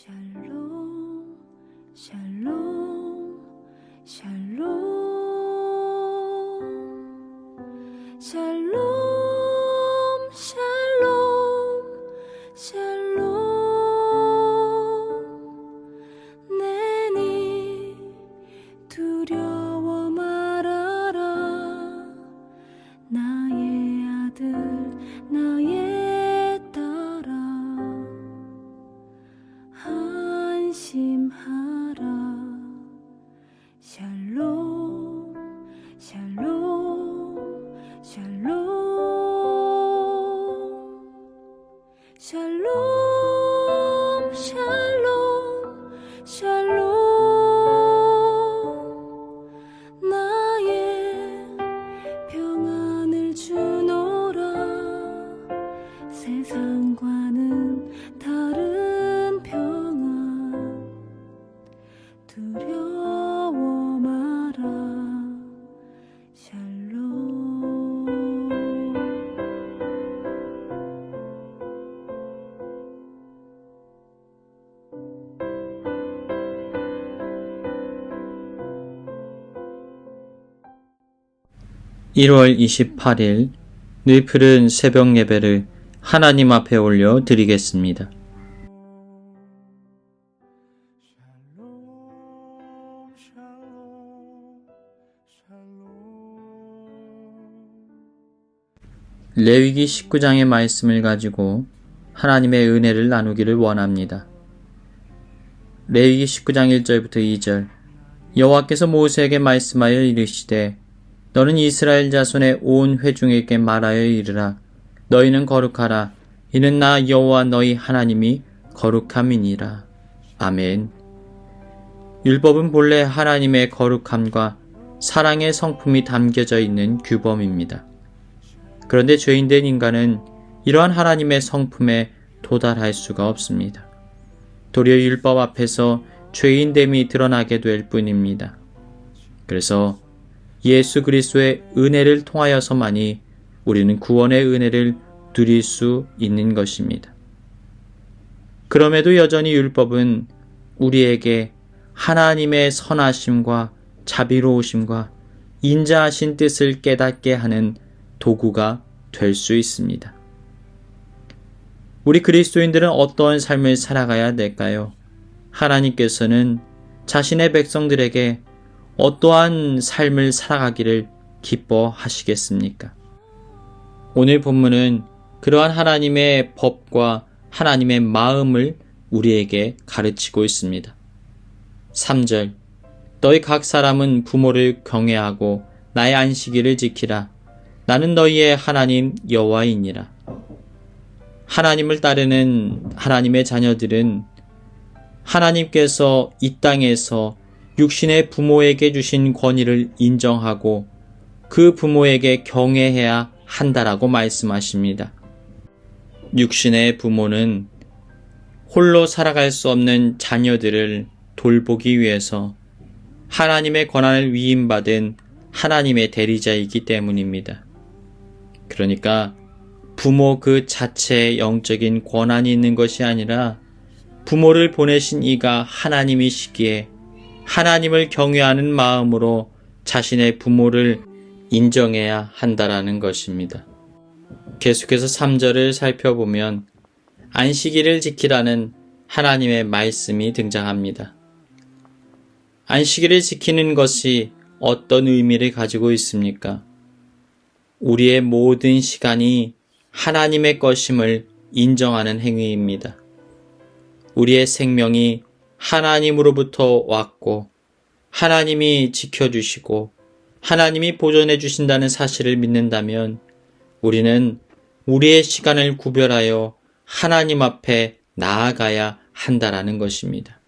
샬롬, 샬롬, 샬롬, 샬롬, 샬롬, 샬롬. 내니 두려워 말아라. 나의 아들, 나의 딸아. 안심하라. 샬롬, 샬롬, 샬롬, 샬롬, 샬롬, 샬롬. 나의 평안을 주노라. 세상과는 다른 평안. 두려워 마라. 샬롬. (1월 28일) 늘 푸른 새벽 예배를 하나님 앞에 올려 드리겠습니다. 레위기 19장의 말씀을 가지고 하나님의 은혜를 나누기를 원합니다. 레위기 19장 1절부터 2절. 여호와께서 모세에게 말씀하여 이르시되 너는 이스라엘 자손의 온 회중에게 말하여 이르라. 너희는 거룩하라. 이는 나 여호와 너희 하나님이 거룩함이니라. 아멘. 율법은 본래 하나님의 거룩함과 사랑의 성품이 담겨져 있는 규범입니다. 그런데 죄인된 인간은 이러한 하나님의 성품에 도달할 수가 없습니다. 도리어 율법 앞에서 죄인됨이 드러나게 될 뿐입니다. 그래서 예수 그리스도의 은혜를 통하여서만이 우리는 구원의 은혜를 누릴 수 있는 것입니다. 그럼에도 여전히 율법은 우리에게 하나님의 선하심과 자비로우심과 인자하신 뜻을 깨닫게 하는 도구가 될 수 있습니다. 우리 그리스도인들은 어떠한 삶을 살아가야 될까요? 하나님께서는 자신의 백성들에게 어떠한 삶을 살아가기를 기뻐하시겠습니까? 오늘 본문은 그러한 하나님의 법과 하나님의 마음을 우리에게 가르치고 있습니다. 3절. 너희 각 사람은 부모를 경외하고 나의 안식일을 지키라. 나는 너희의 하나님 여호와이니라. 하나님을 따르는 하나님의 자녀들은 하나님께서 이 땅에서 육신의 부모에게 주신 권위를 인정하고 그 부모에게 경외해야 한다라고 말씀하십니다. 육신의 부모는 홀로 살아갈 수 없는 자녀들을 돌보기 위해서 하나님의 권한을 위임받은 하나님의 대리자이기 때문입니다. 그러니까 부모 그 자체에 영적인 권한이 있는 것이 아니라 부모를 보내신 이가 하나님이시기에 하나님을 경외하는 마음으로 자신의 부모를 인정해야 한다라는 것입니다. 계속해서 3절을 살펴보면 안식일을 지키라는 하나님의 말씀이 등장합니다. 안식일을 지키는 것이 어떤 의미를 가지고 있습니까? 우리의 모든 시간이 하나님의 것임을 인정하는 행위입니다. 우리의 생명이 하나님으로부터 왔고 하나님이 지켜주시고 하나님이 보존해 주신다는 사실을 믿는다면 우리는 우리의 시간을 구별하여 하나님 앞에 나아가야 한다라는 것입니다.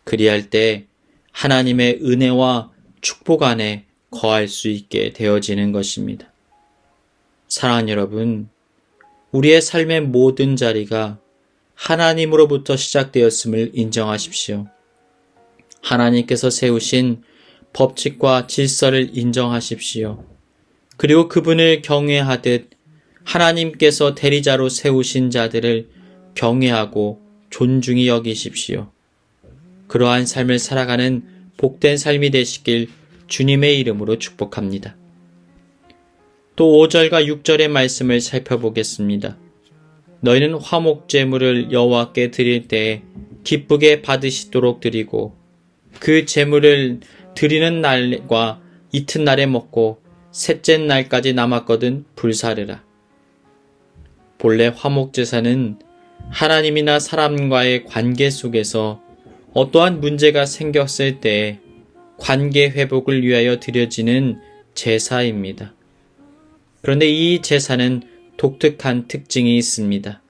그리할 때 하나님의 은혜와 축복 안에 거할 수 있게 되어지는 것입니다. 사랑하는 여러분, 우리의 삶의 모든 자리가 하나님으로부터 시작되었음을 인정하십시오. 하나님께서 세우신 법칙과 질서를 인정하십시오. 그리고 그분을 경외하듯 하나님께서 대리자로 세우신 자들을 경외하고 존중히 여기십시오. 그러한 삶을 살아가는 복된 삶이 되시길 주님의 이름으로 축복합니다. 또 5절과 6절의 말씀을 살펴보겠습니다. 너희는 화목제물을 여호와께 드릴 때에 기쁘게 받으시도록 드리고 그 제물을 드리는 날과 이튿날에 먹고 셋째 날까지 남았거든 불사르라. 본래 화목제사는 하나님이나 사람과의 관계 속에서 어떠한 문제가 생겼을 때 관계 회복을 위하여 드려지는 제사입니다. 그런데 이 제사는 독특한 특징이 있습니다.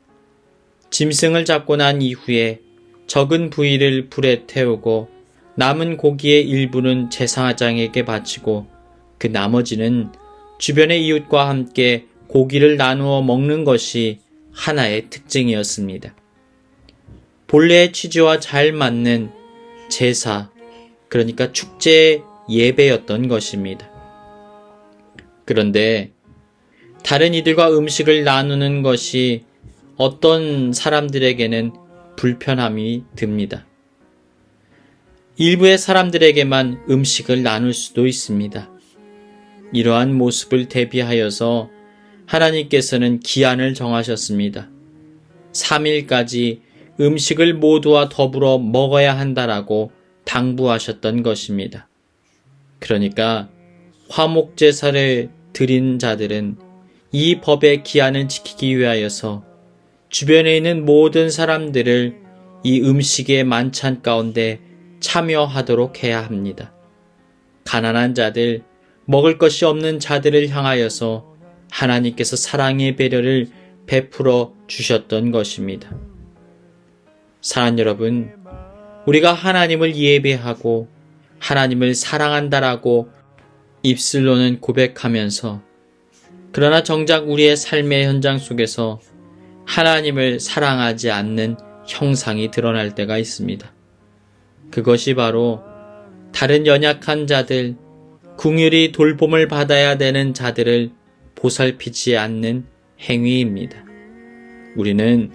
짐승을 잡고 난 이후에 적은 부위를 불에 태우고 남은 고기의 일부는 제사장에게 바치고 그 나머지는 주변의 이웃과 함께 고기를 나누어 먹는 것이 하나의 특징이었습니다. 본래의 취지와 잘 맞는 제사, 그러니까 축제의 예배였던 것입니다. 그런데 다른 이들과 음식을 나누는 것이 어떤 사람들에게는 불편함이 듭니다. 일부의 사람들에게만 음식을 나눌 수도 있습니다. 이러한 모습을 대비하여서 하나님께서는 기한을 정하셨습니다. 3일까지 음식을 모두와 더불어 먹어야 한다라고 당부하셨던 것입니다. 그러니까 화목제사를 드린 자들은 이 법의 기한을 지키기 위하여서 주변에 있는 모든 사람들을 이 음식의 만찬 가운데 참여하도록 해야 합니다. 가난한 자들, 먹을 것이 없는 자들을 향하여서 하나님께서 사랑의 배려를 베풀어 주셨던 것입니다. 사랑하는 여러분, 우리가 하나님을 예배하고 하나님을 사랑한다라고 입술로는 고백하면서 그러나 정작 우리의 삶의 현장 속에서 하나님을 사랑하지 않는 형상이 드러날 때가 있습니다. 그것이 바로 다른 연약한 자들, 긍휼히 돌봄을 받아야 되는 자들을 보살피지 않는 행위입니다. 우리는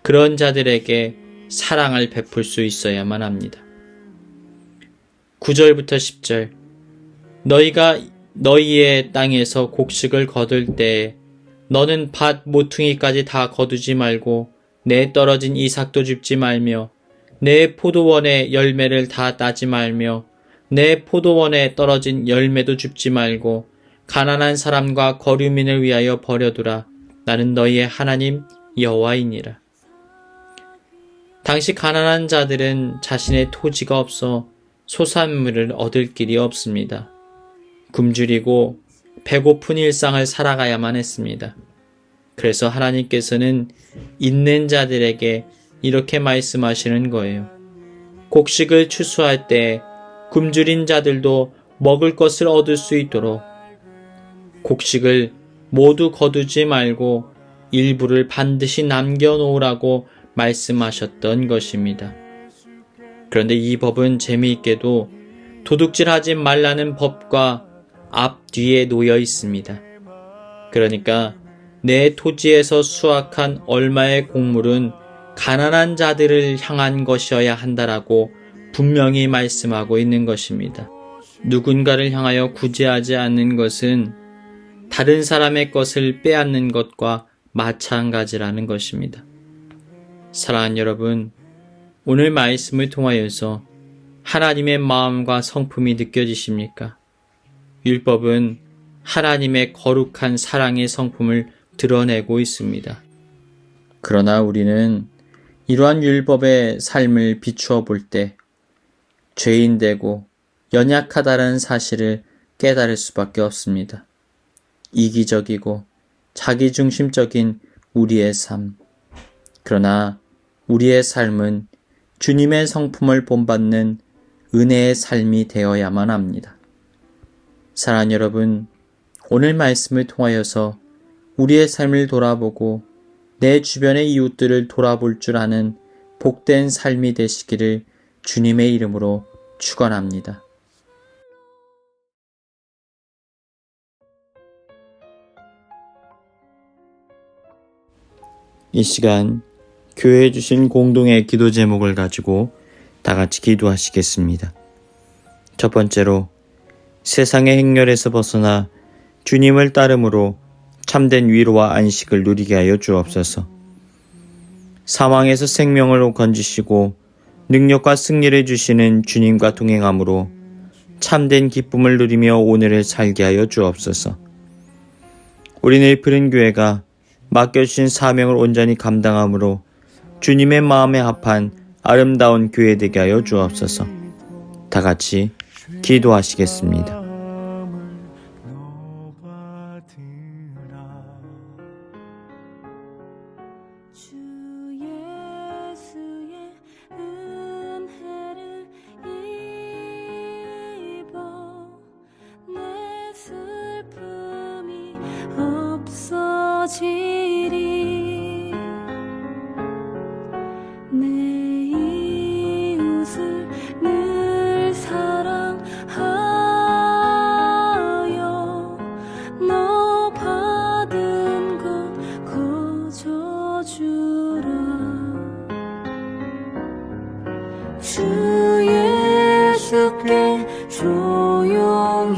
그런 자들에게 사랑을 베풀 수 있어야만 합니다. 9절부터 10절 너희가 너희의 땅에서 곡식을 거둘 때에 너는 밭 모퉁이까지 다 거두지 말고 내 떨어진 이삭도 줍지 말며 내 포도원의 열매를 다 따지 말며 내 포도원에 떨어진 열매도 줍지 말고 가난한 사람과 거류민을 위하여 버려두라. 나는 너희의 하나님 여호와이니라. 당시 가난한 자들은 자신의 토지가 없어 소산물을 얻을 길이 없습니다. 굶주리고 배고픈 일상을 살아가야만 했습니다. 그래서 하나님께서는 있는 자들에게 이렇게 말씀하시는 거예요. 곡식을 추수할 때 굶주린 자들도 먹을 것을 얻을 수 있도록 곡식을 모두 거두지 말고 일부를 반드시 남겨놓으라고 말씀하셨던 것입니다. 그런데 이 법은 재미있게도 도둑질하지 말라는 법과 앞뒤에 놓여 있습니다. 그러니까 내 토지에서 수확한 얼마의 곡물은 가난한 자들을 향한 것이어야 한다라고 분명히 말씀하고 있는 것입니다. 누군가를 향하여 구제하지 않는 것은 다른 사람의 것을 빼앗는 것과 마찬가지라는 것입니다. 사랑하는 여러분, 오늘 말씀을 통하여서 하나님의 마음과 성품이 느껴지십니까? 율법은 하나님의 거룩한 사랑의 성품을 드러내고 있습니다. 그러나 우리는 이러한 율법의 삶을 비추어 볼 때 죄인되고 연약하다는 사실을 깨달을 수밖에 없습니다. 이기적이고 자기중심적인 우리의 삶. 그러나 우리의 삶은 주님의 성품을 본받는 은혜의 삶이 되어야만 합니다. 사랑하는 여러분, 오늘 말씀을 통하여서 우리의 삶을 돌아보고 내 주변의 이웃들을 돌아볼 줄 아는 복된 삶이 되시기를 주님의 이름으로 축원합니다. 이 시간 교회에 주신 공동의 기도 제목을 가지고 다 같이 기도하시겠습니다. 첫 번째로 세상의 행렬에서 벗어나 주님을 따름으로 참된 위로와 안식을 누리게 하여 주옵소서. 사망에서 생명을 건지시고 능력과 승리를 주시는 주님과 동행함으로 참된 기쁨을 누리며 오늘을 살게 하여 주옵소서. 우리는 푸른교회가 맡겨주신 사명을 온전히 감당함으로 주님의 마음에 합한 아름다운 교회 되게 하여 주옵소서. 다 같이 기도하시겠습니다. 주 예수의 은혜를 입어 내 슬픔이 없어지리 내 이웃을 늘 사랑하여 너 받은 것 거저주라 주 예수께 조용히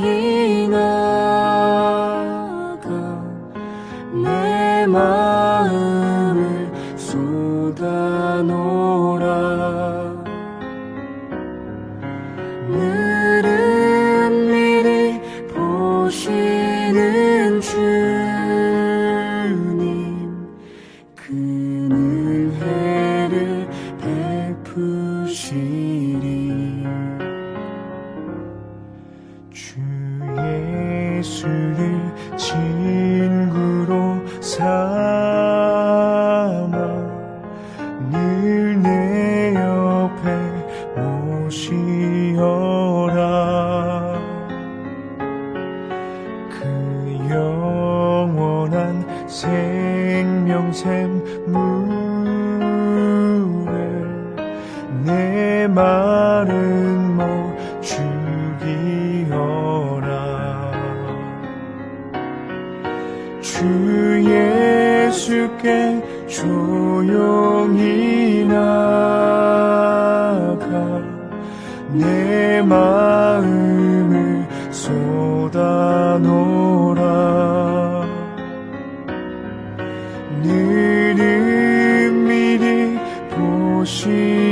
나가 내 마음을 쏟아놓으라 늘은 미리 보시는 주님 그 은혜를 베푸시리 주 예수를 친구로 삼아 늘 내 옆에 모시어라 그 영원한 생명샘물에 내 마른 목 죽이어라 주 예수께 조용히 나가 내 마음을 쏟아놓으라 늘은 미리 보시